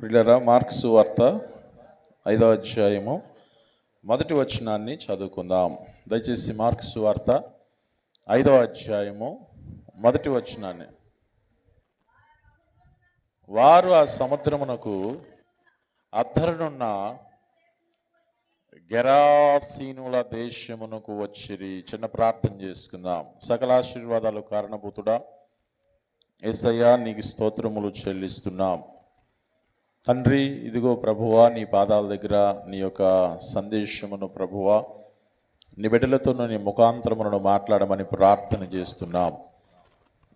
ప్రియులారా, మార్క్స్ వార్త 5వ అధ్యాయము మొదటి వచనాన్ని చదువుకుందాం. దయచేసి మార్క్స్ వార్త 5వ అధ్యాయము మొదటి వచనాన్ని. వారు ఆ సముద్రమునకు అద్దరనున్న గెరాసీనుల దేశమునకు వచ్చిరి. చిన్న ప్రార్థన చేసుకుందాం. సకల ఆశీర్వాదాలు కారణభూతుడా యేసయ్యా, నీకు స్తోత్రములు చెల్లిస్తున్నాం. తండ్రి, ఇదిగో ప్రభువా, నీ పాదాల దగ్గర నీ యొక్క సందేశమును ప్రభువా నీ బిడ్డలతో నీ ముఖాంతరములను మాట్లాడమని ప్రార్థన చేస్తున్నాం.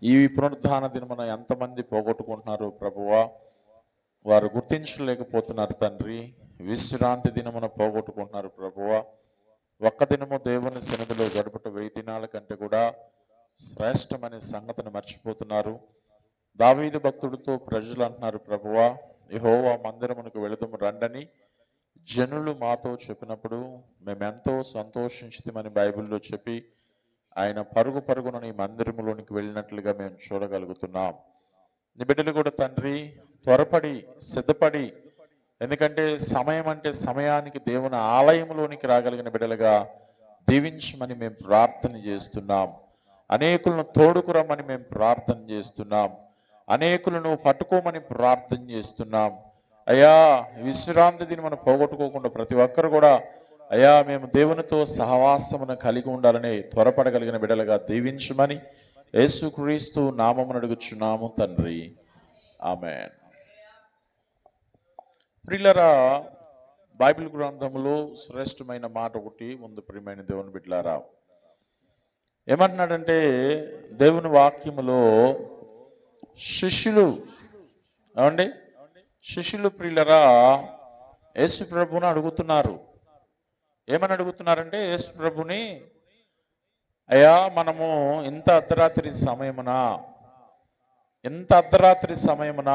ఈ పునరుద్ధాన దినమున ఎంతమంది పోగొట్టుకుంటున్నారు ప్రభువా, వారు గుర్తించలేకపోతున్నారు తండ్రి. విశ్రాంతి దినమున పోగొట్టుకుంటున్నారు ప్రభువా. ఒక్క దినము దేవుని సన్నిధిలో గడుపుట 1000 దినాల కంటే కూడా శ్రేష్టమనే సంగతిని మర్చిపోతున్నారు. దావీదు భక్తుడితో ప్రజలు అంటున్నారు, ప్రభువా యెహోవా మందిరమునకు వెళుదుము రండని జనులు మాతో చెప్పినప్పుడు మేమెంతో సంతోషించుతామని బైబిల్లో చెప్పి ఆయన పరుగు పరుగున నీ మందిరములోనికి వెళ్ళినట్లుగా మేము చూడగలుగుతున్నాం. నీ బిడ్డలు కూడా తండ్రి త్వరపడి సిద్ధపడి, ఎందుకంటే సమయం అంటే సమయానికి దేవుని ఆలయంలోనికి రాగలిగిన బిడ్డలుగా దీవించమని మేము ప్రార్థన చేస్తున్నాం. అనేకులను తోడుకురమ్మని మేము ప్రార్థన చేస్తున్నాం. అనేకులను పట్టుకోమని ప్రార్థన చేస్తున్నాం. అయ్యా, విశ్రాంతి దిని మనం పోగొట్టుకోకుండా ప్రతి ఒక్కరు కూడా అయ్యా మేము దేవునితో సహవాసమును కలిగి ఉండాలని త్వరపడగలిగిన బిడ్డలుగా దీవించమని యేసుక్రీస్తు నామమున అడుగుచున్నాము తండ్రి, ఆమేన్. ప్రియులారా, బైబిల్ గ్రంథములో శ్రేష్టమైన మాట ఒకటి ఉంది. ప్రియమైన దేవుని బిడ్డలారా, ఏమంటున్నాడంటే దేవుని వాక్యములో శిష్యులు ఏమండి శిష్యులు ప్రియులరా యేసు ప్రభుని అడుగుతున్నారు. ఏమని అడుగుతున్నారంటే, యేసు ప్రభుని, అయ్యా మనము ఇంత అర్ధరాత్రి సమయమున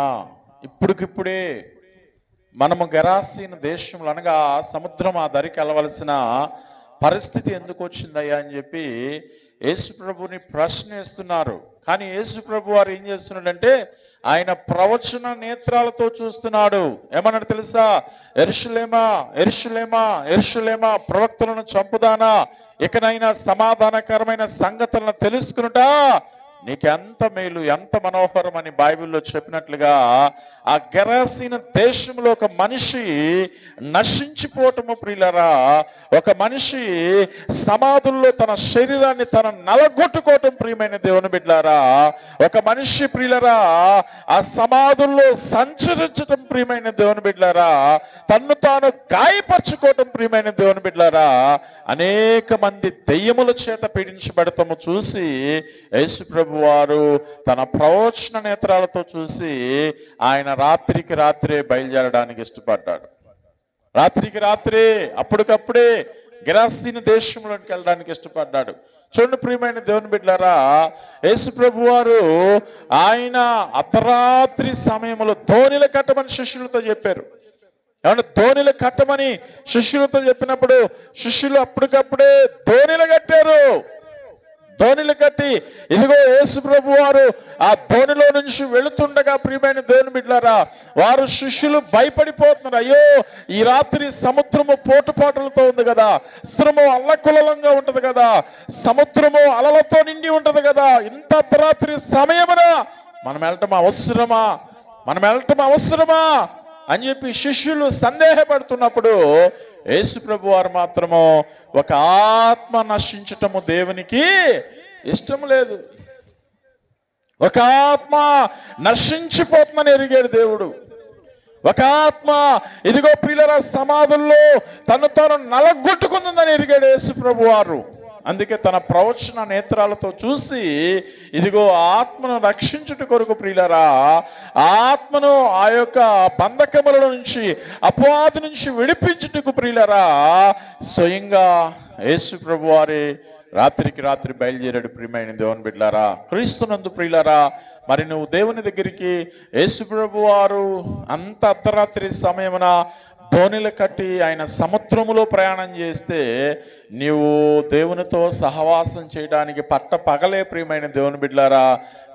ఇప్పటికిప్పుడే మనము గెరాసీను దేశంలో అనగా సముద్రం ఆ దరికి వెళ్ళవలసిన పరిస్థితి ఎందుకు వచ్చిందయ్యా అని చెప్పి యేసు ప్రభుని ప్రశ్నిస్తున్నారు. కానీ యేసు ప్రభు వారు ఏం చేస్తున్నాడంటే ఆయన ప్రవచన నేత్రాలతో చూస్తున్నాడు. ఏమన్నాడు తెలుసా? యెరూషలేమా యెరూషలేమా యెరూషలేమా, ప్రవక్తలను చంపుదానా, ఇకనైనా సమాధానకరమైన సంగతులను తెలుసుకునుట నీకెంత మేలు, ఎంత మనోహరం అని బైబిల్లో చెప్పినట్లుగా ఆ గెరాసీను దేశంలో ఒక మనిషి నశించిపోవటము ప్రియులరా, ఒక మనిషి సమాధుల్లో తన శరీరాన్ని తన నలగొట్టుకోవటం ప్రియమైన దేవుని బిడ్డలారా, ఒక మనిషి ప్రియులరా ఆ సమాధుల్లో సంచరించటం ప్రియమైన దేవుని బిడ్డలారా, తన్ను తాను గాయపరచుకోవటం ప్రియమైన దేవుని బిడ్డలారా, అనేక మంది దెయ్యముల చేత పీడించబడతాము చూసి యేసు ప్రభు వారు తన ప్రవచన నేత్రాలతో చూసి ఆయన రాత్రికి రాత్రే బయలుదేరడానికి ఇష్టపడ్డాడు. రాత్రికి రాత్రే అప్పటికప్పుడే గెరాసీను దేశంలోకి వెళ్ళడానికి ఇష్టపడ్డాడు. చూడండి ప్రియమైన దేవుని బిడ్డలారా, యేసు ప్రభు వారు ఆయన అర్ధరాత్రి సమయంలో ధోనిలు కట్టమని శిష్యులతో చెప్పారు. ఏమన్నా ధోనిలు కట్టమని శిష్యులతో చెప్పినప్పుడు శిష్యులు అప్పటికప్పుడే ధోనిలు కట్టారు. ధోనిలు కట్టి ఇదిగో యేసు ప్రభు వారు ఆ ధోనిలో నుంచి వెళుతుండగా ప్రియమైన దేవుని బిడ్డలారా, వారు శిష్యులు భయపడిపోతున్నారు. అయ్యో, ఈ రాత్రి సముద్రము పోటుపాటులతో ఉంది కదా, శ్రమ అల్లకులంగా ఉంటది కదా, సముద్రము అలలతో నిండి ఉంటది కదా, ఇంత అర్ధరాత్రి సమయమున మనం వెళ్ళటం అవసరమా అని చెప్పి శిష్యులు సందేహపడుతున్నప్పుడు యేసు ప్రభు వారు మాత్రము ఒక ఆత్మ నశించటము దేవునికి ఇష్టం లేదు. ఒక ఆత్మ నశించిపోతుందని ఎరిగాడు దేవుడు. ఒక ఆత్మ ఇదిగో ప్రియులరా సమాధుల్లో తను తాను నలగొట్టుకుందని ఎరిగాడు యేసు ప్రభు వారు. అందుకే తన ప్రవచన నేత్రాలతో చూసి ఇదిగో ఆత్మను రక్షించుట కొరకు ప్రియులరా, ఆత్మను ఆ యొక్క బంధకముల నుంచి అపవాది నుంచి విడిపించుటకు ప్రియులరా స్వయంగా యేసు ప్రభు వారే రాత్రికి రాత్రి బయలుదేరాడు. ప్రియమైన దేవుని బిడ్డలారా, క్రీస్తునందు ప్రియులారా, మరి నువ్వు దేవుని దగ్గరికి యేసు ప్రభు వారు అంత అర్ధరాత్రి సమయమున ధోనిలు కట్టి ఆయన సముద్రములో ప్రయాణం చేస్తే నీవు దేవునితో సహవాసం చేయడానికి పట్ట పగలే ప్రియమైన దేవుని బిడ్డలారా,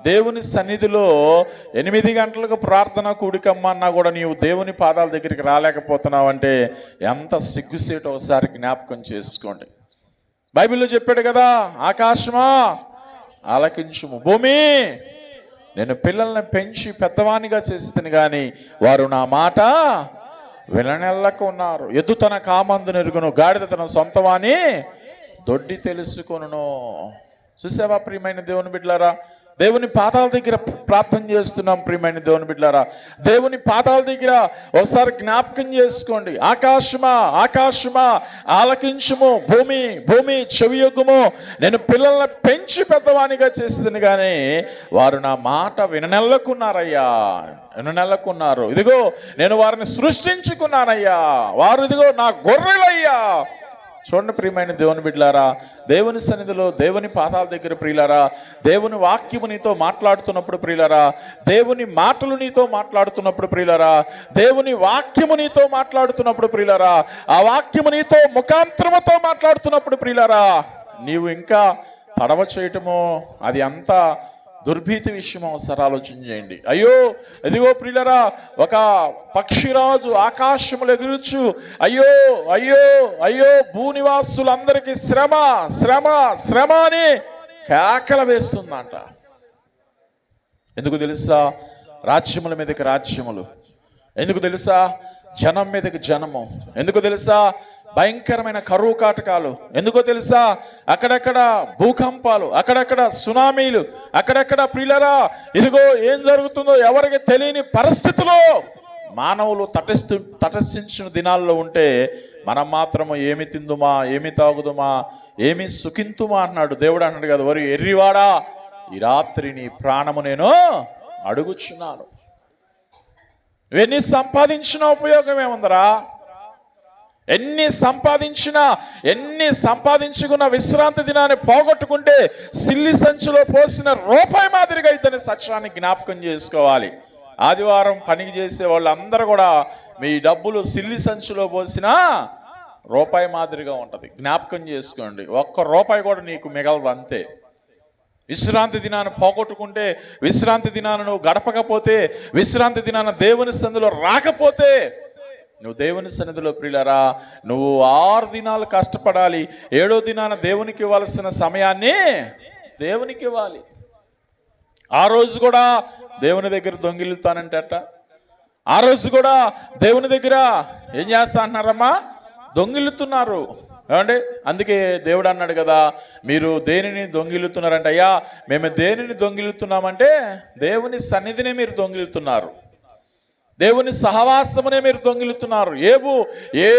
దేవుని సన్నిధిలో 8 గంటలకు ప్రార్థన కూడికమ్మన్నా కూడా నీవు దేవుని పాదాల దగ్గరికి రాలేకపోతున్నావంటే ఎంత సిగ్గుసేటో ఒకసారి జ్ఞాపకం చేసుకోండి. బైబిల్లో చెప్పాడు కదా, ఆకాశమా ఆలకించుము, భూమి నేను పిల్లల్ని పెంచి పెద్దవానిగా చేసి కానీ వారు నా మాట విననెల్లకు ఉన్నారు. ఎద్దు తన కామందు నెరుగును, గాడిద తన సొంతవాని దొడ్డి తెలుసుకొనును. చూసావా ప్రియమైన దేవుని బిడ్డలారా, దేవుని పాదాల దగ్గర ప్రార్థన చేస్తున్నాం. ప్రియమైన దేవుని బిడ్డలారా, దేవుని పాదాల దగ్గర ఒకసారి జ్ఞాపకం చేసుకోండి. ఆకాశమా ఆకాశమా ఆలకించుము, భూమి భూమి చెవియొగ్గుము, నేను పిల్లల్ని పెంచి పెద్దవానిగా చేసేదని కానీ వారు నా మాట విననెల్లకున్నారయ్యా, విననెల్లకున్నారు. ఇదిగో నేను వారిని సృష్టించుకున్నానయ్యా, వారు ఇదిగో నా గొర్రెలయ్యా. చూడండి ప్రియమైన దేవుని బిడ్డలారా, దేవుని సన్నిధిలో దేవుని పాదాల దగ్గర ప్రియులారా, దేవుని వాక్యము నీతో మాట్లాడుతున్నప్పుడు ప్రియులారా, దేవుని మాటలు నీతో మాట్లాడుతున్నప్పుడు ప్రియులారా, దేవుని వాక్యము నీతో మాట్లాడుతున్నప్పుడు ప్రియులారా, ఆ వాక్యము నీతో ముఖాంతరముతో మాట్లాడుతున్నప్పుడు ప్రియులారా, నీవు ఇంకా తడవ చేయటమో అది అంతా దుర్భీతి విషయం ఒకసారి ఆలోచన చేయండి. అయ్యో ఇదిగో ప్రియులరా, ఒక పక్షిరాజు ఆకాశములు ఎగురుచు అయ్యో అయ్యో అయ్యో భూనివాసులందరికీ శ్రమ శ్రమ శ్రమ అని కేకల వేస్తుందంట. ఎందుకు తెలుసా? రాజ్యముల మీదకి రాజ్యములు. ఎందుకు తెలుసా? జనం మీదకి జనము. ఎందుకు తెలుసా? భయంకరమైన కరువు కాటకాలు. ఎందుకో తెలుసా? అక్కడక్కడ భూకంపాలు, అక్కడక్కడ సునామీలు, అక్కడక్కడ ప్రియులరా ఇదిగో ఏం జరుగుతుందో ఎవరికి తెలియని పరిస్థితిలో మానవులు తటస్థించిన దినాల్లో ఉంటే మనం మాత్రము ఏమి తిందుమా, ఏమి తాగుదుమా, ఏమి సుఖింతుమా అన్నాడు దేవుడు. అన్నాడు కదా, వరి ఎర్రివాడా ఈ రాత్రి నీ ప్రాణము నేను అడుగుచున్నాను. ఇవన్నీ సంపాదించిన ఉపయోగం ఏముందరా? ఎన్ని సంపాదించుకున్న విశ్రాంతి దినాన్ని పోగొట్టుకుంటే సిల్లి సంచిలో పోసిన రూపాయి మాదిరిగా ఇతని సత్యాన్ని జ్ఞాపకం చేసుకోవాలి. ఆదివారం పనికి చేసే వాళ్ళందరూ కూడా మీ డబ్బులు సిల్లి సంచిలో పోసిన రూపాయి మాదిరిగా ఉంటుంది. జ్ఞాపకం చేసుకోండి, ఒక్క రూపాయి కూడా నీకు మిగలదు, అంతే. విశ్రాంతి దినాన్ని పోగొట్టుకుంటే, విశ్రాంతి దినాన్ని నువ్వు గడపకపోతే, విశ్రాంతి దినాన్ని దేవుని సన్నిధిలో రాకపోతే, నువ్వు దేవుని సన్నిధిలో ప్రియులరా నువ్వు 6 దినాలు కష్టపడాలి. 7వ దినాన దేవునికి ఇవ్వాల్సిన సమయాన్ని దేవునికి ఇవ్వాలి. ఆ రోజు కూడా దేవుని దగ్గర దొంగిలుతానంటట. ఆ రోజు కూడా దేవుని దగ్గర ఏం చేస్తా అంటున్నారమ్మా? దొంగిలుతున్నారు. ఏమండి? అందుకే దేవుడు అన్నాడు కదా, మీరు దేనిని దొంగిలుతున్నారంట. అయ్యా మేము దేనిని దొంగిలుతున్నామంటే దేవుని సన్నిధిని మీరు దొంగిలుతున్నారు, దేవుని సహవాసమునే మీరు దొంగిలుతున్నారు. ఏ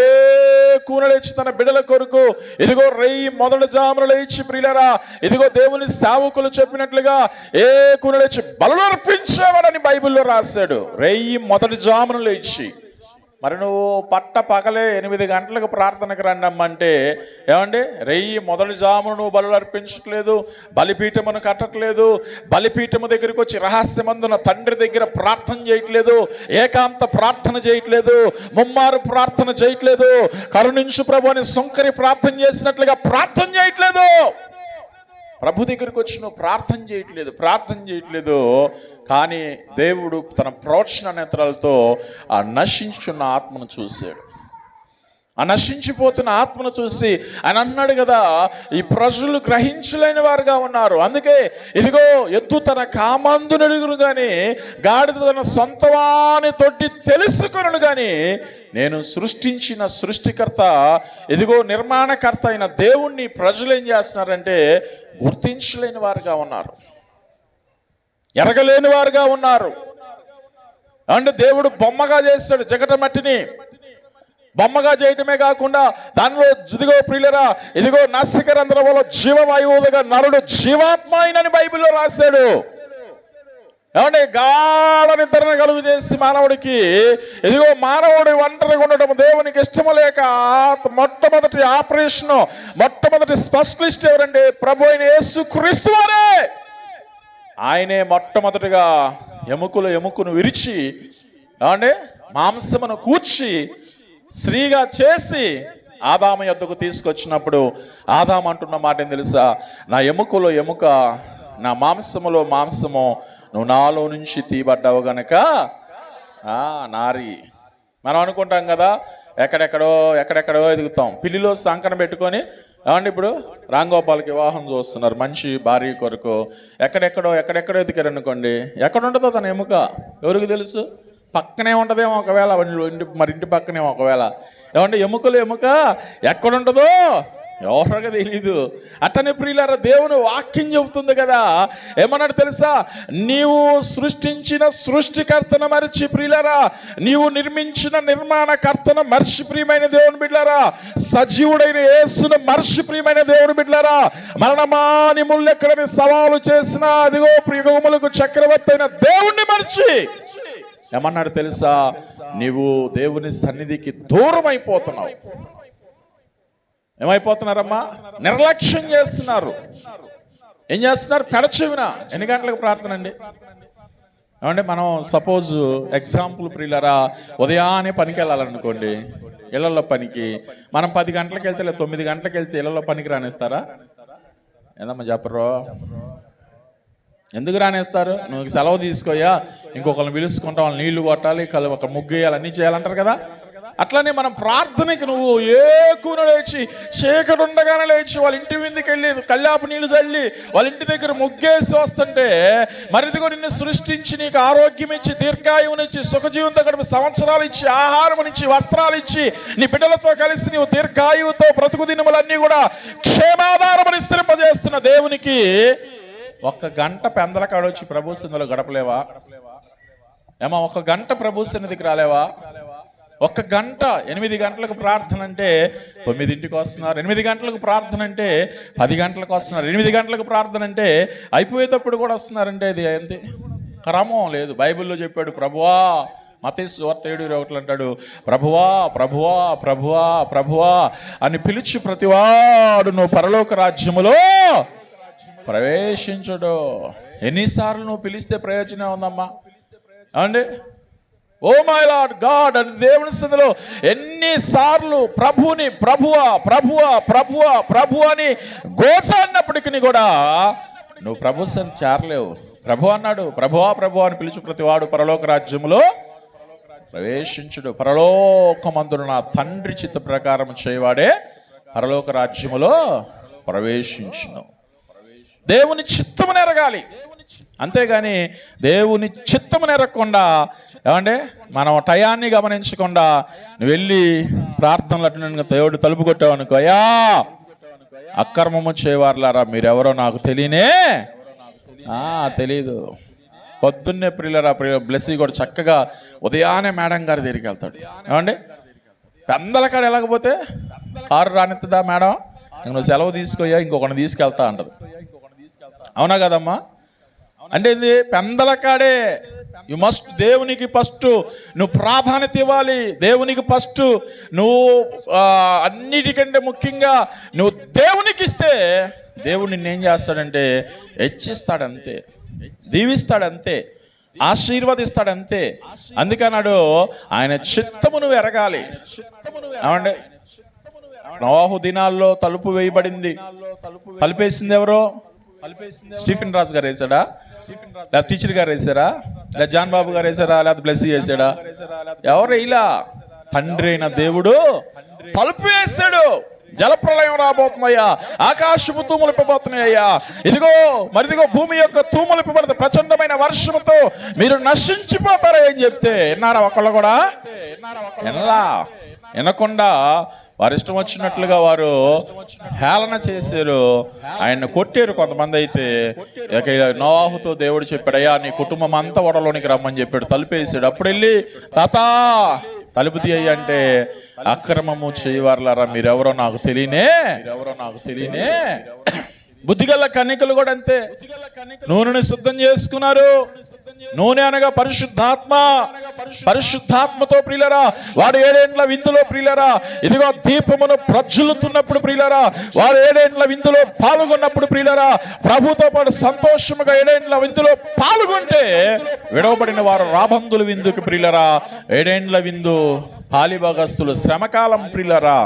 కూన లేచి తన బిడ్డల కొరకు ఇదిగో రేయి మొదటి జామున లేచి ప్రియులరా ఇదిగో దేవుని సేవకులు చెప్పినట్లుగా ఏ కూన లేచి బలులు అర్పించేవాడని బైబిల్లో రాశాడు. రేయి మొదటి జామున లేచి. మరి నువ్వు పట్ట పగలే 8 గంటలకు ప్రార్థనకు రండమ్మంటే ఏమండి? రేయి మొదటి జామును నువ్వు బలులు అర్పించట్లేదు, బలిపీఠమును కట్టట్లేదు, బలిపీఠము దగ్గరికి వచ్చి రహస్యమందున తండ్రి దగ్గర ప్రార్థన చేయట్లేదు, ఏకాంత ప్రార్థన చేయట్లేదు, ముమ్మారు ప్రార్థన చేయట్లేదు, కరుణించు ప్రభు అని సుంకరి ప్రార్థన చేసినట్లుగా ప్రార్థన చేయట్లేదు. ప్రభు దగ్గరికి వచ్చి నువ్వు ప్రార్థన చేయట్లేదు. కానీ దేవుడు తన ప్రోక్షణ నేత్రాలతో ఆ నశించున్న ఆత్మను చూశాడు. ఆ నశించిపోతున్న ఆత్మను చూసి ఆయన అన్నాడు కదా, ఈ ప్రజలు గ్రహించలేని వారుగా ఉన్నారు. అందుకే ఇదిగో ఎద్దు తన కామందు నెడుగును గాని, గాడిద తన సొంతవాని తొట్టి తెలుసుకొనును గాని, నేను సృష్టించిన సృష్టికర్త ఇదిగో నిర్మాణకర్త అయిన దేవుణ్ణి ప్రజలు ఏం చేస్తున్నారంటే గుర్తించలేని వారుగా ఉన్నారు, ఎరగలేని వారుగా ఉన్నారు. అంటే దేవుడు బొమ్మగా చేస్తాడు జగట మట్టిని. బొమ్మగా చేయటమే కాకుండా దానిలో ఇదిగో ప్రియులరా ఇదిగో నాసిక రంధ్రములో జీవవాయువుగా నరుడు జీవాత్మ అయినని బైబిల్లో రాశాడు. ఏమంటే గాఢ నిద్రను కలుగు చేసి మానవుడికి ఇదిగో మానవుడి ఒంటరిగా ఉండటం దేవునికి ఇష్టము లేక మొట్టమొదటి ఆపరేషన్, మొట్టమొదటి స్పెషలిస్ట్ ఎవరంటే ప్రభు అయిన యేసుక్రీస్తు వారే. ఆయనే మొట్టమొదటిగా ఎముకను విరిచి ఏమంటే మాంసమును కూర్చి స్త్రీగా చేసి ఆదాము యొద్దకు తీసుకొచ్చినప్పుడు ఆదాము అంటున్న మాట ఏం తెలుసా? నా ఎముకలో ఎముక, నా మాంసములో మాంసము, నువ్వు నాలో నుంచి తీయబడ్డావు గనక నారి. మనం అనుకుంటాం కదా, ఎక్కడెక్కడో ఎదుగుతాం. పిల్లిలో సంకన పెట్టుకొని ఏమండి ఇప్పుడు రాంగోపాల్కి వివాహం చూస్తున్నారు మంచి భార్య కొరకు. ఎక్కడెక్కడో ఎదిగారు అనుకోండి, ఎక్కడ ఉంటుందో తన ఎముక ఎవరికి తెలుసు? పక్కనే ఉంటుందేమో ఒకవేళ, ఇంటి పక్కనేమో ఒకవేళ. ఏమంటే ఎముకలు ఎముక ఎక్కడుంటుందో ఎవరికి తెలీదు. అట్టనే ప్రియులారా, దేవుని వాక్యం చెబుతుంది కదా, ఏమన్నాడు తెలుసా? నీవు సృష్టించిన సృష్టికర్తను మరిచి ప్రియులారా, నీవు నిర్మించిన నిర్మాణకర్తను మర్చి ప్రియమైన దేవుని బిడ్డలారా, సజీవుడైన యేసును మర్చి ప్రియమైన దేవుని బిడ్డలారా, మరణమాని ముళ్ళెక్కడని సవాలు చేసిన అదిగో ప్రియములకు చక్రవర్తి అయిన దేవుణ్ణి మర్చి ఏమన్నాడు తెలుసా? నీవు దేవుని సన్నిధికి దూరం అయిపోతున్నావు. ఏమైపోతున్నారమ్మా? నిర్లక్ష్యం చేస్తున్నారు. ఏం చేస్తున్నారు? పెడచెవిన. ఎన్ని గంటలకు ప్రార్థన అండి? ఏమంటే మనం సపోజ్ ఎగ్జాంపుల్ ప్రియులరా, ఉదయాన్నే పనికి వెళ్ళాలనుకోండి, ఇళ్లలో పనికి. మనం 10 గంటలకు వెళ్తే లేదా 9 గంటలకు వెళ్తే ఇళ్లలో పనికి రానేస్తారా? ఏందమ్మా చెప్పరు? ఎందుకు రానేస్తారు? నువ్వు సెలవు తీసుకోయా, ఇంకొకరిని పిలుచుకుంటా, వాళ్ళని నీళ్లు కొట్టాలి, ఒక ముగ్గు వేయాలి, అన్నీ చేయాలంటారు కదా. అట్లనే మనం ప్రార్థనకి నువ్వు ఏకున లేచి, చీకటి ఉండగానే లేచి వాళ్ళ ఇంటి మీదకి వెళ్ళి కల్లాపు నీళ్లు చల్లి వాళ్ళ ఇంటి దగ్గర ముగ్గేసి వస్తుంటే, మరిదిగో నిన్ను సృష్టించి నీకు ఆరోగ్యం ఇచ్చి, దీర్ఘాయువునిచ్చి, సుఖజీవంతో గడిపి సంవత్సరాలు ఇచ్చి, ఆహారం ఇచ్చి, వస్త్రాలు ఇచ్చి, నీ బిడ్డలతో కలిసి నీవు దీర్ఘాయువుతో బ్రతుకు దినములన్నీ కూడా క్షేమాధారమని స్థిరింపజేస్తున్న దేవునికి 1 గంట పెందల కాడొచ్చి ప్రభు సన్నిధిలో గడపలేవా? ఏమా 1 గంట ప్రభు సన్నిధికి రాలేవా? 1 గంట. 8 గంటలకు ప్రార్థన అంటే 9ంటికి వస్తున్నారు. 8 గంటలకు ప్రార్థన అంటే 10 గంటలకు వస్తున్నారు. 8 గంటలకు ప్రార్థన అంటే అయిపోయేటప్పుడు కూడా వస్తున్నారంటే ఇది ఏంటి? క్రమం లేదు. బైబిల్లో చెప్పాడు, ప్రభువా, మత్తయి సువార్త 7:21 అంటాడు, ప్రభువా ప్రభువా ప్రభువా ప్రభువా అని పిలిచి ప్రతివాడు నువ్వు పరలోక రాజ్యములో ప్రవేశించడు. ఎన్నిసార్లు నువ్వు పిలిస్తే ప్రయోజనం ఉందమ్మా? అండి, ఓ మై లార్డ్ గాడ్ అని దేవుని సన్నిధిలో ఎన్నిసార్లు ప్రభుని ప్రభువా ప్రభువా ప్రభువా ప్రభు అని గోచన్నప్పటికీ కూడా నువ్వు ప్రభు సన్నిధి చేరలేవు. ప్రభు అన్నాడు, ప్రభువా ప్రభువా అని పిలిచి ప్రతివాడు పరలోక రాజ్యములో ప్రవేశించుడు. పరలోకమందున నా తండ్రి చిత్త ప్రకారం చేయవాడే పరలోక రాజ్యములో ప్రవేశించును. దేవుని చిత్తము నెరగాలి, అంతేగాని దేవుని చిత్తము నెరగకుండా ఏమంటే మనం టయాన్ని గమనించకుండా నువ్వు వెళ్ళి ప్రార్థనలు అటు దేవుడు తలుపు కొట్టావు అనుకో, అయ్యా అక్రమము చేయవారులారా మీరెవరో నాకు తెలీదు. పొద్దున్నే ప్రియులరా బ్లెస్సీ కూడా చక్కగా ఉదయాన్నే మేడం గారి దగ్గరికి వెళ్తాడు. ఏమండి, పెందల కాడ వెళ్ళకపోతే కారు రానిస్తుందా మేడం? నువ్వు సెలవు తీసుకోయా, ఇంకొకరిని తీసుకెళ్తా అంటది. అవునా కదమ్మా? అంటే ఇది పెందల కాడే. యు మస్ట్ దేవునికి ఫస్ట్ నువ్వు ప్రాధాన్యత ఇవ్వాలి. దేవునికి ఫస్ట్ నువ్వు అన్నిటికంటే ముఖ్యంగా నువ్వు దేవునికి ఇస్తే దేవుడు నిన్నేం చేస్తాడంటే హెచ్చిస్తాడంతే, దీవిస్తాడంతే, ఆశీర్వదిస్తాడంతే. అందుకన్నాడు ఆయన చిత్తము నువ్వు ఎరగాలి. ఏమంటే నోవాహు దినాల్లో తలుపు వేయబడింది. తలుపేసింది ఎవరో? స్టీఫెన్ రాజు గారు వేసాడా? లేదా టీచర్ గారు వేసారా? లేదా జాన్ బాబు గారు వేసారా? లేదా బ్లెస్సీ వేసాడా? ఎవరు ఇలా? తండ్రి అయిన దేవుడు తలుపు వేసాడు. జలప్రలయం రాబోతున్నాయ్యా, ఆకాశము తూములిపోతున్నాయ్యా, ఇదిగో భూమి యొక్క తూములిపబడుతుంది, ప్రచండమైన వర్షముతో మీరు నశించిపోతారా అని చెప్తే విన్నారా? ఒకళ్ళు కూడా వినకుండా వారు ఇష్టం వచ్చినట్లుగా వారు హేళన చేశారు, ఆయన కొట్టారు. కొంతమంది అయితే నోవాహుతో దేవుడు చెప్పాడు, అయ్యా నీ కుటుంబం అంతా ఓడలోనికి రమ్మని చెప్పాడు. తలుపేసాడు. అప్పుడు వెళ్ళి తాత తలుపు తీయ అంటే, అక్రమము చేయవారులారా మీరెవరో నాకు తెలియనే. బుద్ధిగల కన్యకలు కూడా అంతే, నూనెని సిద్ధం చేసుకున్నారు. నూనె అనగా పరిశుద్ధాత్మతో ప్రియులరా వాడు 7 ఏండ్ల విందులో ప్రియులరా ఇదిగో దీపమును ప్రజ్వలుతున్నప్పుడు ప్రియులరా వాడు 7 ఏండ్ల విందులో పాల్గొన్నప్పుడు ప్రియులరా ప్రభుతో పాటు సంతోషముగా 7 ఏండ్ల విందులో పాల్గొంటే విడవబడిన వారు రాబందుల విందుకు ప్రియులరా 7 ఏండ్ల విందు పాలిభాగస్తులు శ్రమకాలం ప్రియులరా.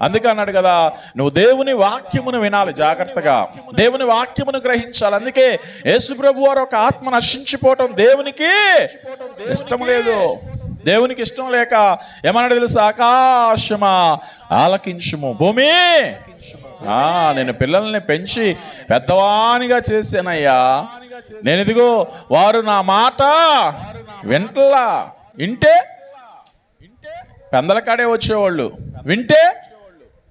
అందుకే అన్నాడు కదా, నువ్వు దేవుని వాక్యమును వినాలి జాగ్రత్తగా, దేవుని వాక్యమును గ్రహించాలి. అందుకే యేసు ప్రభు వారు ఒక ఆత్మ నశించిపోవటం దేవునికి ఇష్టం లేదు. దేవునికి ఇష్టం లేక ఏమన్నాడు తెలుసా, ఆకాశమా ఆలకించుము, భూమి నేను పిల్లల్ని పెంచి పెద్దవానిగా చేశానయ్యా, నేను ఇదిగో వారు నా మాట వింటే పెందలకాడే వచ్చేవాళ్ళు, వింటే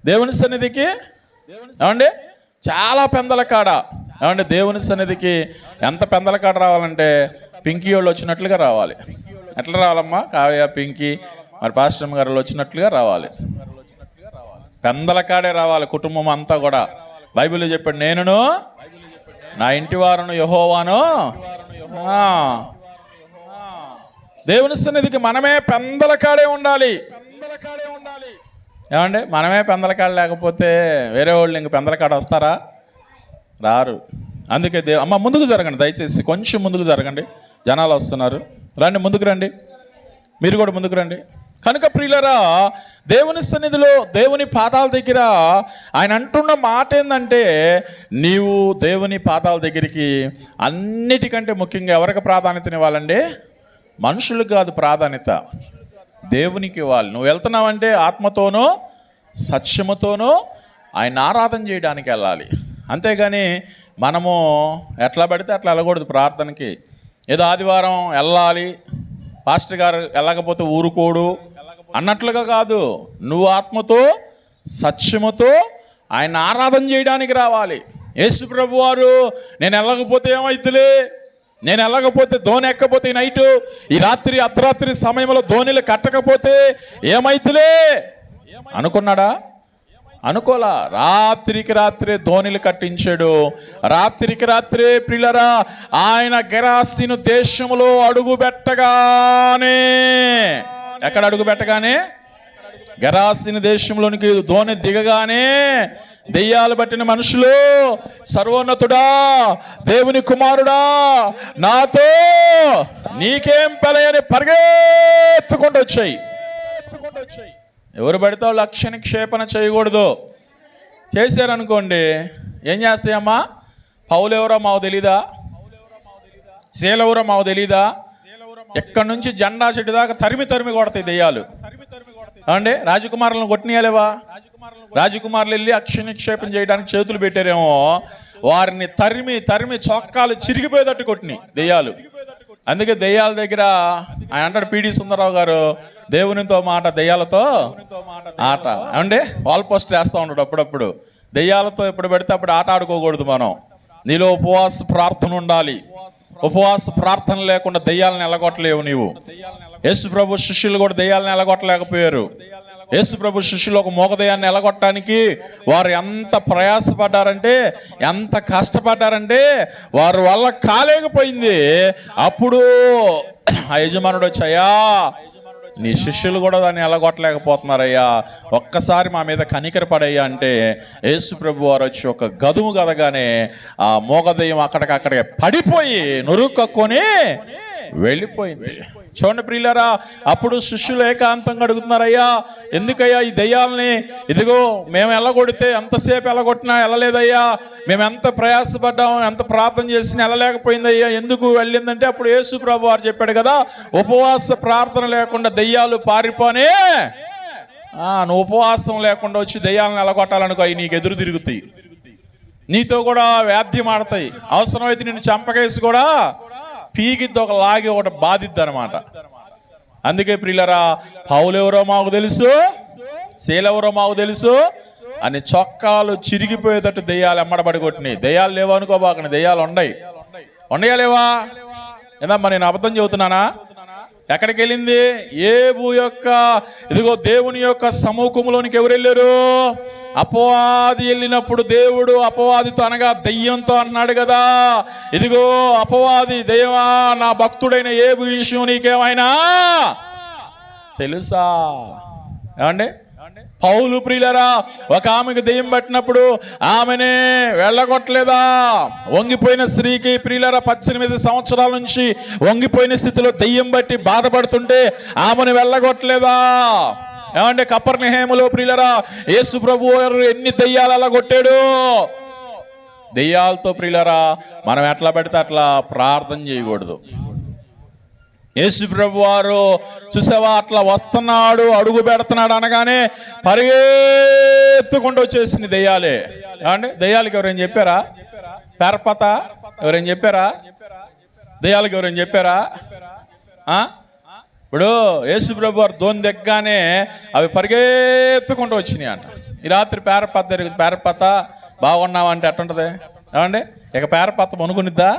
దేవుని సన్నిధికి ఏమండి చాలా పెందలకాడ. ఏమంటే దేవుని సన్నిధికి ఎంత పెందలకాడ రావాలంటే పింకీ వాళ్ళు వచ్చినట్లుగా రావాలి. ఎట్లా రావాలమ్మా, కావ్య పింకీ మరి పాస్టర్ గారు వచ్చినట్లుగా రావాలి, పెందలకాడే రావాలి కుటుంబం అంతా కూడా. బైబిల్లో చెప్పాడు, నేనును నా ఇంటి వారును యెహోవాను. దేవుని సన్నిధికి మనమే పెందలకాడే ఉండాలి. ఏమండి మనమే పెందలకాడ లేకపోతే వేరే వాళ్ళు ఇంక పెందలకాడ వస్తారా? రారు. అందుకే అమ్మ ముందుకు జరగండి, దయచేసి కొంచెం ముందుకు జరగండి, జనాలు వస్తున్నారు. రండి, ముందుకు రండి, మీరు కూడా ముందుకు రండి. కనుక ప్రియులరా, దేవుని సన్నిధిలో దేవుని పాదాల దగ్గర ఆయన అంటున్న మాట ఏంటంటే, నీవు దేవుని పాదాల దగ్గరికి అన్నిటికంటే ముఖ్యంగా ఎవరికి ప్రాధాన్యత ఇవ్వాలండి? మనుషులకు కాదు ప్రాధాన్యత, దేవునికి ఇవ్వాలి. నువ్వు వెళ్తున్నావంటే ఆత్మతోనో సత్యముతోనో ఆయన ఆరాధన చేయడానికి వెళ్ళాలి. అంతేగాని మనము ఎట్లా పడితే అట్లా వెళ్ళకూడదు ప్రార్థనకి. ఏదో ఆదివారం వెళ్ళాలి, పాస్టర్ గారు వెళ్ళకపోతే ఊరుకోడు అన్నట్లుగా కాదు. నువ్వు ఆత్మతో సత్యముతో ఆయన ఆరాధన చేయడానికి రావాలి. యేసు ప్రభు వారు నేను వెళ్ళకపోతే ఏమైతులే, నేను వెళ్ళకపోతే ధోని ఎక్కపోతే ఈ రాత్రి అర్ధరాత్రి సమయంలో ధోనిలు కట్టకపోతే ఏమైతులే అనుకున్నాడా? అనుకోలా. రాత్రికి రాత్రే ధోనిలు కట్టించాడు. రాత్రికి రాత్రే ప్రియులరా ఆయన గెరాసీను దేశంలో అడుగు పెట్టగానే, ఎక్కడ అడుగు పెట్టగానే? గెరాసీను దేశంలోనికి ధోని దిగగానే దెయ్యాలు పట్టిన మనుషులు, సర్వోన్నతుడా దేవుని కుమారుడా నాతో నీకేం పలయని పరిగెత్తుకుంటూ వచ్చాయి. ఎవరు పడితే వాళ్ళు లక్ష్య నిక్షేపణ చేయకూడదు. చేశారనుకోండి ఏం చేస్తాయమ్మా? పౌలు ఎవరో మాకు తెలీదా, శీల ఎవరో మాకు తెలీదా, ఎక్కడి నుంచి జెండా చెట్టు దాకా తరిమి కొడతాయి దెయ్యాలు. అండి రాజకుమారులను కొట్టినలేవా? రాజకుమారులు వెళ్ళి అక్షయ నిక్షేపం చేయడానికి చేతులు పెట్టారేమో, వారిని తరిమి చొక్కాలు చిరిగిపోయేటట్టు కొట్టినాయి దెయ్యాలు. అందుకే దెయ్యాల దగ్గర ఆయన అంటాడు, పిడి సుందరరావు గారు, దేవునితో మాట దెయ్యాలతో ఆట. అంటే వాల్ పోస్ట్ వేస్తూ ఉంటాడు అప్పుడప్పుడు. దెయ్యాలతో ఎప్పుడు పెడితే అప్పుడు ఆట ఆడుకోకూడదు. మనం నీలో ఉపవాస ప్రార్థన ఉండాలి. ఉపవాస ప్రార్థన లేకుండా దెయ్యాలను ఎలగొట్టలేవు నీవు. యేసు ప్రభు శిష్యులు కూడా దెయ్యాలను ఎలగొట్టలేకపోయారు. యేసు ప్రభు శిష్యులు ఒక మోగదయాన్ని ఎలగొట్టడానికి వారు ఎంత ప్రయాసపడ్డారంటే, ఎంత కష్టపడ్డారంటే వారి వల్ల కాలేకపోయింది. అప్పుడు ఆ యజమానుడు వచ్చాయా, నీ శిష్యులు కూడా దాన్ని ఎలగొట్టలేకపోతున్నారయ్యా, ఒక్కసారి మా మీద కనికరపడయ్యా అంటే యేసు ప్రభు వారు వచ్చి ఒక గదుము గదగానే ఆ మోగదయ్యం అక్కడికక్కడికి పడిపోయి నురుక్కొని వెళ్ళిపోయింది. చూడండి ప్రియులారా, అప్పుడు శిష్యులు ఏకాంతంగా అడుగుతున్నారయ్యా, ఎందుకయ్యా ఈ దెయ్యాలని, ఇదిగో మేము ఎల్లగొడితే ఎంతసేపు ఎల్లగొట్టినా వెళ్ళలేదయ్యా, మేము ఎంత ప్రయాసపడ్డాము, ఎంత ప్రార్థన చేసినా వెళ్ళలేకపోయిందయ్యా, ఎందుకు వెళ్ళిందంటే అప్పుడు యేసు ప్రభు వారు చెప్పాడు కదా, ఉపవాస ప్రార్థన లేకుండా దెయ్యాలు పారిపోనే. నువ్వు ఉపవాసం లేకుండా వచ్చి దెయ్యాలను ఎల్లగొట్టాలనుకో, అవి నీకు ఎదురు తిరుగుతాయి, నీతో కూడా వ్యాధ్యం ఆడతాయి, అవసరమైతే నిన్ను చంపకేసి కూడా పీకిద్ది, ఒక లాగి ఒకటి బాధిద్ది అనమాట. అందుకే ప్రియులరా, పౌలు ఎవరో మాకు తెలుసు, శీలెవరో మాకు తెలుసు అని చొక్కాలు చిరిగిపోయేటట్టు దెయ్యాలు ఎమ్మడబడి కొట్టినాయి. దెయ్యాలు లేవా అనుకోబాకండి, దెయ్యాలు ఉండయా లేవా? ఏదమ్మా నేను అబద్ధం చెబుతున్నానా? ఎక్కడికి వెళ్ళింది? ఏబు యొక్క ఇదిగో దేవుని యొక్క సముఖంలోనికి ఎవరు వెళ్ళారు? అపవాది వెళ్ళినప్పుడు దేవుడు అపవాదితో అనగా దెయ్యంతో అన్నాడు కదా, ఇదిగో అపవాది దెయ్యమా, నా భక్తుడైన ఏబు విషయం నీకేమైనా తెలుసా? ఏమండి పౌలు ప్రియులరా, ఒక ఆమెకు దెయ్యం పట్టినప్పుడు ఆమెనే వెళ్ళగొట్టలేదా? వంగిపోయిన స్త్రీకి ప్రియులరా 18 సంవత్సరాల నుంచి వంగిపోయిన స్థితిలో దెయ్యం బట్టి బాధపడుతుంటే ఆమెను వెళ్ళగొట్టలేదా? ఏమంటే కపర్నహూములో ప్రియులరా యేసు ప్రభు ఎన్ని దెయ్యాలు అలా కొట్టాడు. దెయ్యాలతో ప్రియులరా మనం ఎట్లా పెడితే అట్లా ప్రార్థన చేయకూడదు. యేసు ప్రభు వారు చూసావా, అట్లా వస్తున్నాడు, అడుగు పెడుతున్నాడు అనగానే పరిగెత్తుకుంటూ వచ్చేసింది దెయ్యాలే. ఏమండి దెయ్యాలకి ఎవరైనా చెప్పారా? పేరపత ఎవరైనా చెప్పారా? దెయ్యాలకి ఎవరైనా చెప్పారా? ఇప్పుడు యేసు ప్రభు వారు దోని దగ్గరనే అవి పరిగెత్తుకుంటూ వచ్చినాయి అంట. ఈ రాత్రి పేరపత బాగున్నావంటే ఎట్టుంటది? ఏమండి ఇక పేరపత మనుగునిద్దా?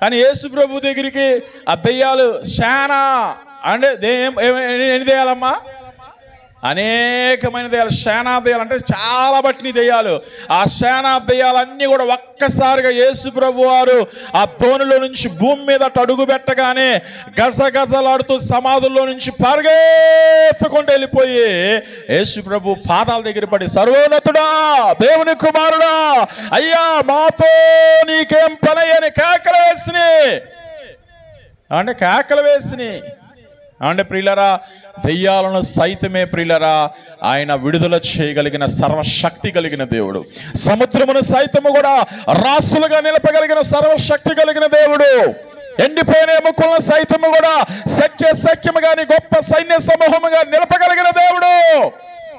కానీ యేసు ప్రభు దగ్గరికి ఆ దెయ్యాలు శానా అంటే ఎన్ని దెయ్యాలమ్మా? అనేకమైన దెయ్యాలు, శానా దెయ్యాలు అంటే చాలా బట్టిన దెయ్యాలు. ఆ శానా దెయ్యాలన్నీ కూడా ఒక్కసారిగా యేసు ప్రభు వారు ఆ ధోనిలో నుంచి భూమి మీద అడుగు పెట్టగానే గజగజలాడుతూ సమాధుల్లో నుంచి పరిగెత్తుకుంటూ వెళ్ళిపోయి యేసు ప్రభు పాదాల దగ్గర పడి, సర్వోన్నతుడా, దేవుని కుమారుడా, అయ్యా మాతో నీకేం పని అని కేకలు వేసినాయి. అంటే కేకలు వేసినాయి. అంటే ప్రియులరా దెయ్యాలను సైతమే ప్రియులరా ఆయన విడుదల చేయగలిగిన సర్వశక్తి కలిగిన దేవుడు. సముద్రమును సైతము కూడా రాసులుగా నిలపగలిగిన సర్వశక్తి కలిగిన దేవుడు. ఎండిపోయిన ఎముకలను సైతము కూడా సఖ్యము గాని గొప్ప సైన్య సమూహముగా నిలపగలిగిన దేవుడు.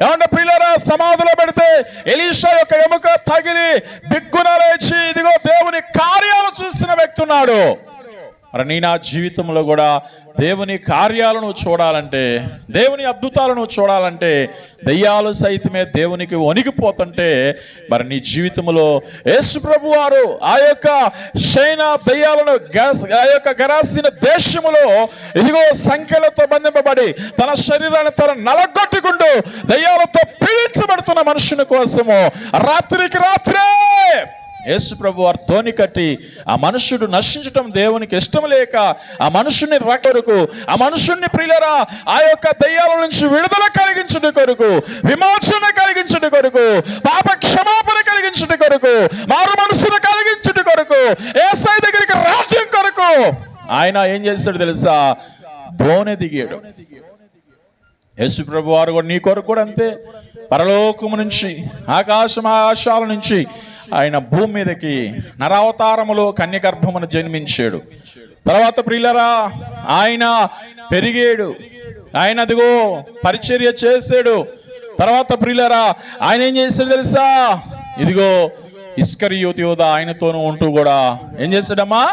ఏమంటే ప్రియులరా సమాధిలో పెడితే ఎలీషా యొక్క ఎముక తగిలి బిగ్గున లేచి ఇదిగో దేవుని కార్యాలు చూసిన వ్యక్తి ఉన్నాడు. మరి నీ నా జీవితంలో కూడా దేవుని కార్యాలను చూడాలంటే, దేవుని అద్భుతాలను చూడాలంటే, దెయ్యాలు సైతమే దేవునికి వణికిపోతుంటే మరి నీ జీవితంలో యేసు ప్రభు వారు ఆ యొక్క శైనా దెయ్యాలను ఆ యొక్క గరాసిన దేశములో ఇదిగో సంఖ్యలతో బంధింపబడి తన శరీరాన్ని తన నలగొట్టుకుంటూ దెయ్యాలతో పీడించబడుతున్న మనుషుని కోసము రాత్రికి రాత్రే యేసు ప్రభు వారు తోని కట్టి ఆ మనుషుడు నశించటం దేవునికి ఇష్టం లేక ఆ మనుషుని కొరకు, ఆ మనుషుని ప్రియులరా ఆ యొక్క దయ్యాల నుంచి విడుదల కలిగించడం కొరకు, విమోచన కలిగించడం కొరకు, పాప క్షమాపణ కలిగించడం కొరకు, మారు మనసును కలిగించడం కొరకు, యేసయ్య దగ్గరికి రాజ్యం కొరకు ఆయన ఏం చేస్తాడు తెలుసా? ధోని దిగాడు. యేసు ప్రభు వారు కూడా నీ కొరకు కూడా అంతే. పరలోకము నుంచి ఆకాశాల నుంచి ఆయన భూమి మీదకి నరావతారములో కన్యగర్భమును జన్మించాడు. తర్వాత ప్రియులరా ఆయన పెరిగాడు, ఆయన అదిగో పరిచర్య చేశాడు. తర్వాత ప్రియులరా ఆయన ఏం చేశాడు తెలుసా? ఇదిగో ఇస్కరియోతు యోధ ఆయనతోనూ ఉంటూ కూడా ఏం చేశాడమ్మా?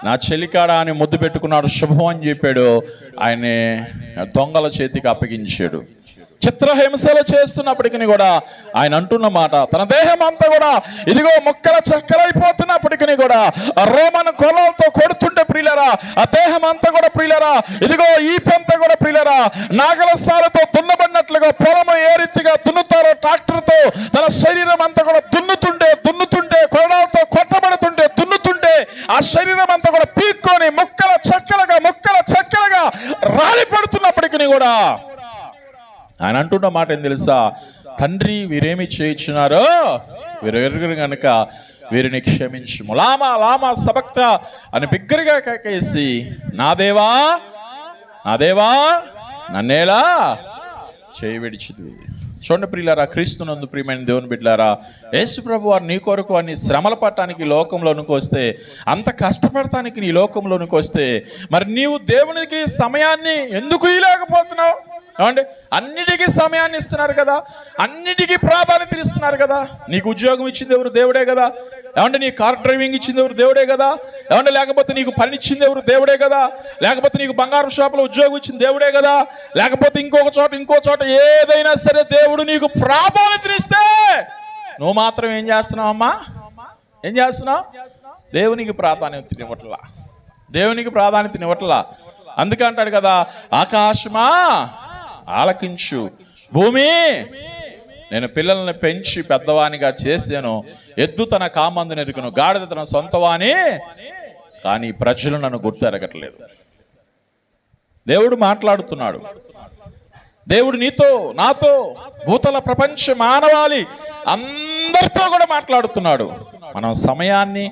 నా చెలికాడ అని ముద్దు పెట్టుకున్నాడు, శుభం అని చెప్పాడు. ఆయన్ని దొంగల చేతికి అప్పగించాడు. చిత్రహింసలు చేస్తున్నప్పటికీ కూడా ఆయన అంటున్న మాట, తన దేహం అంతా కూడా ఇదిగో ముక్కల చెక్కలైపోతున్నప్పటికీ కూడా రోమన్ కొలలతో కొడుతుంటే ప్రియులరా ఆ దేహం అంతా కూడా ప్రియులరా ఇదిగో ఈ పంతా కూడా ప్రియులరా నాగలసాలతో దున్నబడినట్లుగా పొలము ఏ రీతిగా దున్నుతారో ట్రాక్టర్తో తన శరీరం అంతా కూడా దున్నుతుంటే కొరడాలతో కొట్టబడుతుంటే దున్నుతుంటే ఆ శరీరం అంతా కూడా పీక్కొని ముక్కల చెక్కలుగా రాలిపడుతున్నప్పటికీ కూడా ఆయన అంటున్న మాట ఏం తెలుసా? తండ్రి వీరేమి చేయించున్నారో వీరెరుగురు గనుక వీరిని క్షమించుము. లామా సబక్త అని బిగ్గరగా కేకేసి, నా దేవా నన్నేలా చేయి విడిచిది. చూడండి ప్రియులారా, క్రీస్తునందు ప్రియమైన దేవుని బిడ్డలారా, యేసు ప్రభు వారు నీ కొరకు అన్ని శ్రమల పట్టడానికి లోకంలోనికి వస్తే, అంత కష్టపడటానికి నీ లోకంలోనికి వస్తే మరి నీవు దేవునికి సమయాన్ని ఎందుకు ఇవ్వలేకపోతున్నావు? ఏమండి అన్నిటికీ సమయాన్ని ఇస్తున్నారు కదా, అన్నిటికీ ప్రాధాన్యత ఇస్తున్నారు కదా. నీకు ఉద్యోగం ఇచ్చింది ఎవరు? దేవుడే కదా. ఏమంటే నీ కార్ డ్రైవింగ్ ఇచ్చింది ఎవరు? దేవుడే కదా. ఏమంటే లేకపోతే నీకు పని ఇచ్చింది ఎవరు? దేవుడే కదా. లేకపోతే నీకు బంగారం షాపులో ఉద్యోగం ఇచ్చింది దేవుడే కదా. లేకపోతే ఇంకో చోట ఏదైనా సరే దేవుడు నీకు ప్రాధాన్యతనిస్తే నువ్వు మాత్రం ఏం చేస్తున్నావు అమ్మా? దేవునికి ప్రాధాన్యత ఇవ్వట్లా. అందుకే అంటాడు కదా, ఆకాశమా ఆలకించు, భూమి నేను పిల్లల్ని పెంచి పెద్దవానిగా చేశాను, ఎద్దు తన కామందు నెరుగును, గాడిద తన సొంతవాని, కానీ ప్రజలు నన్ను గుర్తెరగట్లేదు. దేవుడు మాట్లాడుతున్నాడు. దేవుడు నీతో, నాతో, భూతల ప్రపంచ మానవాళి అందరితో కూడా మాట్లాడుతున్నాడు. మనం సమయాన్ని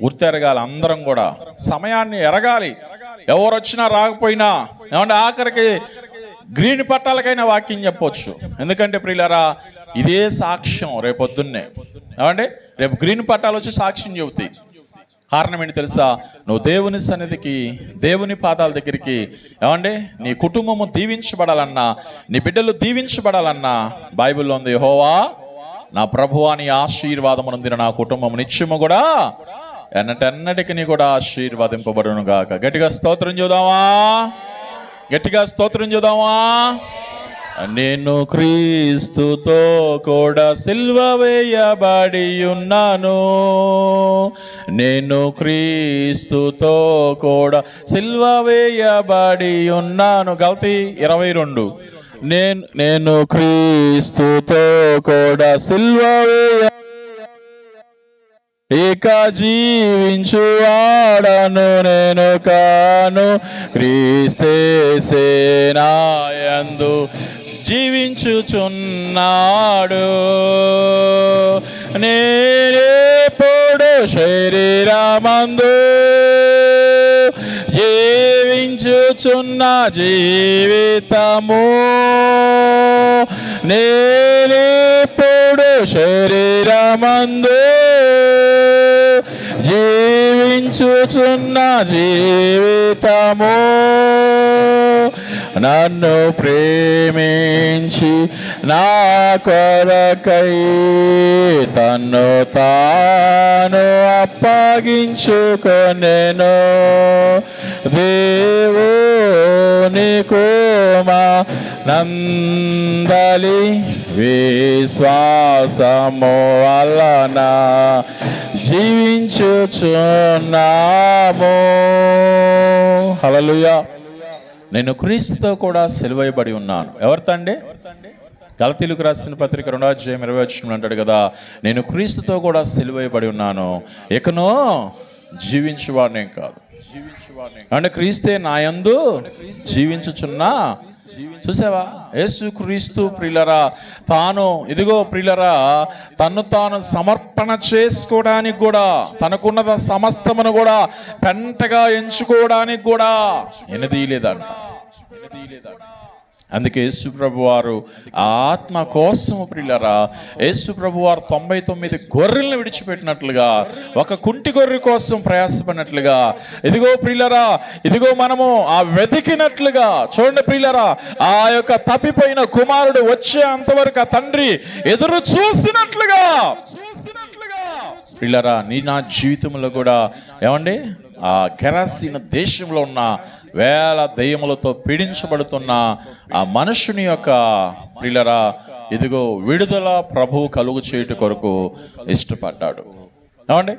గుర్తెరగాలి. అందరం కూడా సమయాన్ని ఎరగాలి. ఎవరు వచ్చినా రాకపోయినా, ఏమంటే ఆఖరికి గ్రీన్ పట్టాలకైనా వాక్యం చెప్పొచ్చు. ఎందుకంటే ప్రియులారా, ఇదే సాక్ష్యం రేపొద్దున్నే. ఏమంటే రేపు గ్రీన్ పట్టాలు వచ్చి సాక్ష్యం చెబుతాయి. కారణం ఏంటి తెలుసా? నువ్వు దేవుని సన్నిధికి, దేవుని పాదాల దగ్గరికి, ఏమండి నీ కుటుంబము దీవించబడాలన్నా, నీ బిడ్డలు దీవించబడాలన్నా బైబిల్లో ఉంది, యెహోవా నా ప్రభువా నీ ఆశీర్వాదమునందిన నా కుటుంబం నిత్యము కూడా ఎన్నటెన్నటికి కూడా ఆశీర్వాదింపబడును గాక. గట్టిగా స్తోత్రం చూద్దామా? గట్టిగా స్తోత్రం చూద్దామా? నేను క్రీస్తుతో కూడా సిల్వ వేయబడి ఉన్నాను, నేను క్రీస్తుతో కూడా సిల్వ వేయబడి ఉన్నాను. గల్తీ 22. నేను క్రీస్తుతో కూడా సిల్వ వేయ ఇక జీవించువాడను నేను కాను, క్రీస్తు నాయందు జీవించుచున్నాడు. నేనెప్పుడు శరీరమందు జీవించుచున్న జీవితము, నేనెప్పుడు శరీరమందు జీవించుచున్న జీవితము, నన్ను ప్రేమించి నా కొరకై తన్ను తాను అప్పగించుకొనెను. దేవుని కుమారుని విశ్వాసము వలన జీవించుచున్నాము. హల్లెలూయా. నేను క్రీస్తుతో కూడా సిలువైబడి ఉన్నాను. ఎవరితో అండి? గలతీయులకు రాసిన పత్రిక 2:20 అంటాడు కదా, నేను క్రీస్తుతో కూడా సిలువైబడి ఉన్నాను, ఇకను జీవించువాడినే కాదు. అంటే క్రీస్తే నాయందు జీవించుచున్నా. చూసావా? యేసు క్రీస్తు ప్రియులరా తాను, ఇదిగో ప్రియులరా, తను తాను సమర్పణ చేసుకోవడానికి కూడా, తనకున్న సమస్తమును కూడా పెంటగా ఎంచుకోవడానికి కూడా ఎనదీయలేదంట. అందుకే యేసు ప్రభు వారు ఆత్మ కోసము ప్రియులరా, యేసు ప్రభు వారు 99 గొర్రెలను విడిచిపెట్టినట్లుగా, ఒక కుంటి గొర్రె కోసం ప్రయాసపడినట్లుగా, ఇదిగో ప్రియులరా, ఇదిగో మనము ఆ వెతికినట్లుగా, చూడండి ప్రియులరా, ఆ యొక్క తప్పిపోయిన కుమారుడు వచ్చే అంతవరకు ఆ తండ్రి ఎదురు చూసినట్లుగా ప్రియులరా, నీ నా జీవితంలో కూడా ఏమండి ఆ గెరాసీన దేశంలో ఉన్న వేల దయ్యములతో పీడించబడుతున్న ఆ మనుషుని యొక్క ప్రియులరా, ఇదిగో విడుదల ప్రభువు కలుగు చేయుట కొరకు ఇష్టపడ్డాడు. ఏమండి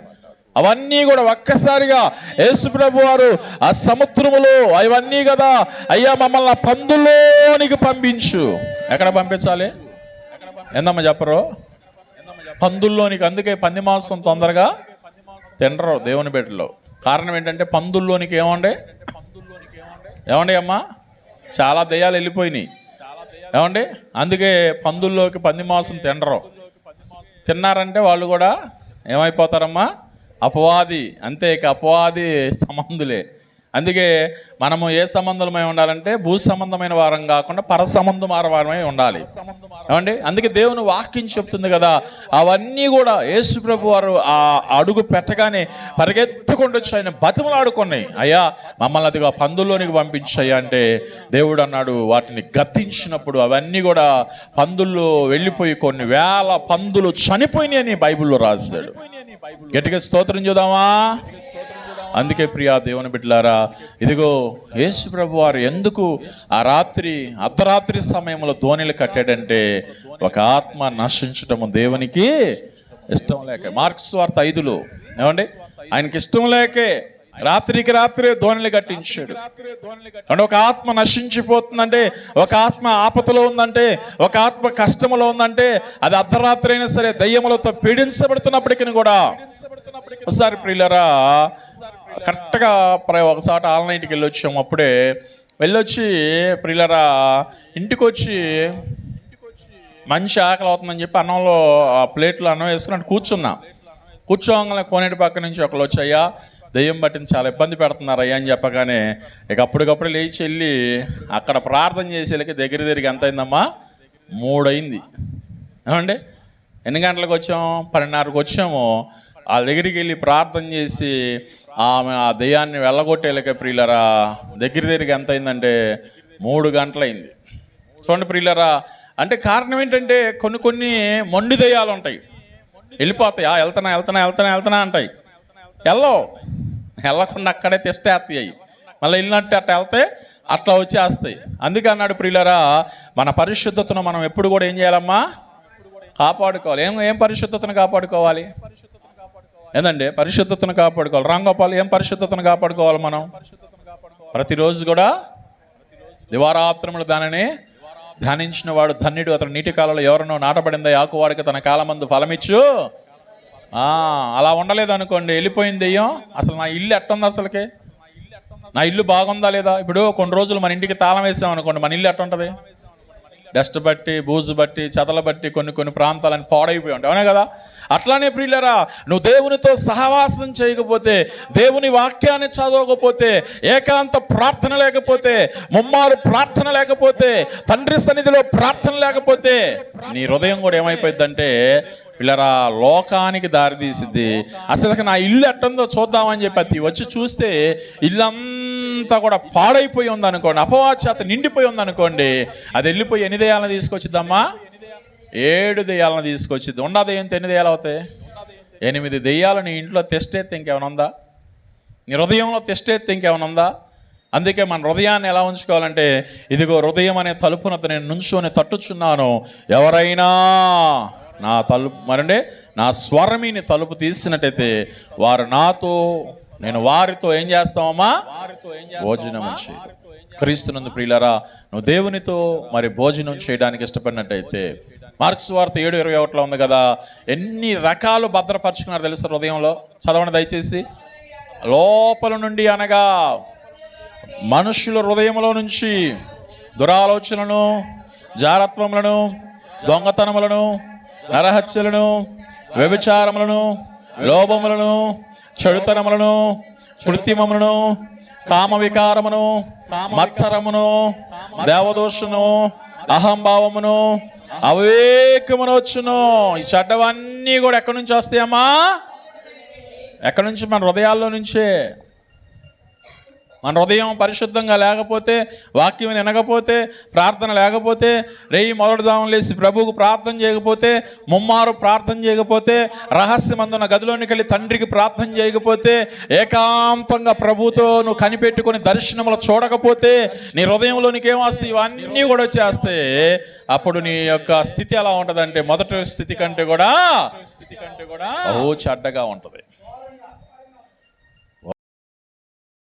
అవన్నీ కూడా ఒక్కసారిగా యేసు ప్రభు వారు ఆ సముద్రములో అవన్నీ కదా, అయ్యా మమ్మల్ని పందుల్లోనికి పంపించు. ఎక్కడ పంపించాలి? ఎందమ్మా చెప్పరు? పందుల్లోనికి. అందుకే పంది మాంసం తొందరగా తినరు దేవుని బిడ్డలో. కారణం ఏంటంటే పందుల్లోనికి ఏమండి అమ్మా, చాలా దయ్యాలు వెళ్ళిపోయినాయి. ఏమండి అందుకే పందుల్లోకి పంది మాంసం తినరు. తిన్నారంటే వాళ్ళు కూడా ఏమైపోతారమ్మా? అపవాది. అంతే, ఇక అపవాది సంబంధులే. అందుకే మనము ఏ సంబంధమై ఉండాలంటే భూ సంబంధమైన వారం కాకుండా పర సంబంధమైన వారమై ఉండాలి. ఏమండి అందుకే దేవుని వాక్యం చెప్తుంది కదా, అవన్నీ కూడా యేసు ప్రభు వారు ఆ అడుగు పెట్టగానే పరిగెత్తుకుంటూ వచ్చి ఆయన బతిమలాడుకున్నాయి. అయ్యా మమ్మల్ని అదిగా పందుల్లోనికి పంపించాయి అంటే దేవుడు అన్నాడు, వాటిని గద్దించినప్పుడు అవన్నీ కూడా పందుల్లో వెళ్ళిపోయి కొన్ని వేల పందులు చనిపోయినాయి అని బైబిల్లో రాశాడు. గట్టిగా స్తోత్రం చూద్దామా? అందుకే ప్రియా దేవుని బిడ్డలారా, ఇదిగో యేసు ప్రభు వారు ఎందుకు ఆ రాత్రి అర్ధరాత్రి సమయంలో ధోనిలు కట్టాడంటే, ఒక ఆత్మ నశించటము దేవునికి ఇష్టం లేక. మార్క్స్ వార్త 5లో ఏమండి ఆయనకి ఇష్టం లేకే రాత్రికి రాత్రే ధోనిలు కట్టించాడు. అంటే ఒక ఆత్మ నశించిపోతుందంటే, ఒక ఆత్మ ఆపదలో ఉందంటే, ఒక ఆత్మ కష్టంలో ఉందంటే, అది అర్ధరాత్రి అయినా సరే దయ్యములతో పీడించబడుతున్నప్పటికీ కూడా ఒకసారి ప్రియులరా కరెక్ట్గా ఒకసారి ఆన్లైన్కి వెళ్ళొచ్చాము. అప్పుడే వెళ్ళొచ్చి ప్రియులరా ఇంటికి వచ్చి మంచి ఆకలి అవుతుందని చెప్పి అన్నంలో ప్లేట్లో అన్నం వేసుకుని కూర్చోగానే కోనేటి పక్క నుంచి ఒకళ్ళు వచ్చి, అయ్యా దెయ్యం పట్టింది, చాలా ఇబ్బంది పెడుతున్నారు అయ్యా అని చెప్పగానే ఇక అప్పటికప్పుడు లేచి వెళ్ళి అక్కడ ప్రార్థన చేసేళ్ళకి దగ్గరికి ఎంత అయిందమ్మా? 3 అయింది. ఏమండి ఎన్ని గంటలకు వచ్చాము? 12:30కు వచ్చాము. వాళ్ళ దగ్గరికి వెళ్ళి ప్రార్థన చేసి ఆమె ఆ దెయ్యాన్ని వెళ్ళగొట్టేలకే ప్రియులరా దగ్గరికి ఎంత అయిందంటే 3 గంటలైంది. చూడండి ప్రియులరా, అంటే కారణం ఏంటంటే కొన్ని మొండి దెయ్యాలు ఉంటాయి, వెళ్ళిపోతాయి. వెళ్తున్నా అంటాయి, వెళ్ళకుండా అక్కడే తెస్తేస్తాయి. మళ్ళీ వెళ్ళినట్టు అట్లా వెళ్తే అట్లా వచ్చేస్తాయి. అందుకే అన్నాడు ప్రియులరా, మన పరిశుద్ధతను మనం ఎప్పుడు కూడా ఏం చేయాలమ్మా? కాపాడుకోవాలి. ఏం పరిశుద్ధతను కాపాడుకోవాలి? ఏందండి పరిశుద్ధతను కాపాడుకోవాలి. రాంగోపాల్, ఏం పరిశుద్ధతను కాపాడుకోవాలి మనం? ప్రతిరోజు కూడా దివారాత్రములు దానిని ధ్యానించిన వాడు ధన్యుడు, అతను నీటి కాలంలో ఎవరినో నాటబడిందా ఆకువాడికి తన కాలమందు ఫలమిచ్చు. అలా ఉండలేదు అనుకోండి, వెళ్ళిపోయింది దెయ్యం. అసలు నా ఇల్లు ఎట్టుంది? అసలుకి నా ఇల్లు బాగుందా లేదా? ఇప్పుడు కొన్ని రోజులు మన ఇంటికి తాళం వేసాం అనుకోండి, మన ఇల్లు ఎట్టుంటుంది? డస్ట్ బట్టి, బూజు బట్టి, చెతల బట్టి కొన్ని ప్రాంతాలని పాడైపోయి ఉంటాయి, అవునే కదా? అట్లానే ప్రియులరా, నువ్వు దేవునితో సహవాసం చేయకపోతే, దేవుని వాక్యాన్ని చదవకపోతే, ఏకాంత ప్రార్థన లేకపోతే, ముమ్మారు ప్రార్థన లేకపోతే, తండ్రి సన్నిధిలో ప్రార్థన లేకపోతే నీ హృదయం కూడా ఏమైపోయిందంటే పిల్లరా లోకానికి దారితీసిద్ది. అసలు నా ఇల్లు ఎట్టుందో చూద్దామని చెప్పి అది వచ్చి చూస్తే ఇల్లంతా కూడా పాడైపోయి ఉందనుకోండి, అపవాచేత నిండిపోయి ఉందనుకోండి, అది వెళ్ళిపోయి ఎన్ని దెయ్యాలను తీసుకొచ్చిద్దమ్మా? 7 దెయ్యాలను తీసుకొచ్చిద్ది. ఉన్న దెయ్యంతో ఎన్ని దెయ్యాలు అవుతాయి? 8 దెయ్యాలు నీ ఇంట్లో తెస్టేస్తే ఇంకేమైనా ఉందా? నీ హృదయంలో తెస్టేస్తే ఇంకేమైనా ఉందా? అందుకే మన హృదయాన్ని ఎలా ఉంచుకోవాలంటే, ఇదిగో హృదయం అనే తలుపునతో నేను నుంచొని తట్టుచున్నాను, ఎవరైనా నా తలుపు మరండి నా స్వరమిని తలుపు తీసినట్టయితే వారు నాతో, నేను వారితో ఏం చేస్తామమ్మా? భోజనం చేయి. క్రీస్తునందు ప్రియులరా, నువ్వు దేవునితో మరి భోజనం చేయడానికి ఇష్టపడినట్టయితే, మార్క్స్ వార్త 7:21 ఉంది కదా, ఎన్ని రకాలు భద్రపరుచుకున్నారు తెలుసు హృదయంలో. చదవండి దయచేసి. లోపల నుండి అనగా మనుషుల హృదయంలో నుంచి దురాలోచనలను, జారత్వములను, దొంగతనములను, నరహత్యలను, వ్యభిచారములను, లోభములను, చెడుతనములను, కృత్రిమములను, కామ వికారమును, మత్సరమును, దేవదోషను, అహంభావమును, అవివేకమును వచ్చును. ఈ చెడ్డవన్నీ కూడా ఎక్కడి నుంచి వస్తాయమ్మా? ఎక్కడి నుంచి? మన హృదయాల్లో నుంచే. మన హృదయం పరిశుద్ధంగా లేకపోతే, వాక్యం వినకపోతే, ప్రార్థన లేకపోతే, రేయి మొదటిదామం లేసి ప్రభువుకు ప్రార్థన చేయకపోతే, ముమ్మారు ప్రార్థన చేయకపోతే, రహస్యమందున్న గదిలోనికి వెళ్ళి తండ్రికి ప్రార్థన చేయకపోతే, ఏకాంతంగా ప్రభుతో నువ్వు కనిపెట్టుకుని దర్శనములు చూడకపోతే, నీ హృదయంలోనికి ఏమొస్తాయి? ఇవన్నీ కూడా వచ్చేస్తాయి. అప్పుడు నీ యొక్క స్థితి ఎలా ఉంటుందంటే మొదటి స్థితి కంటే కూడా చెడ్డగా ఉంటుంది.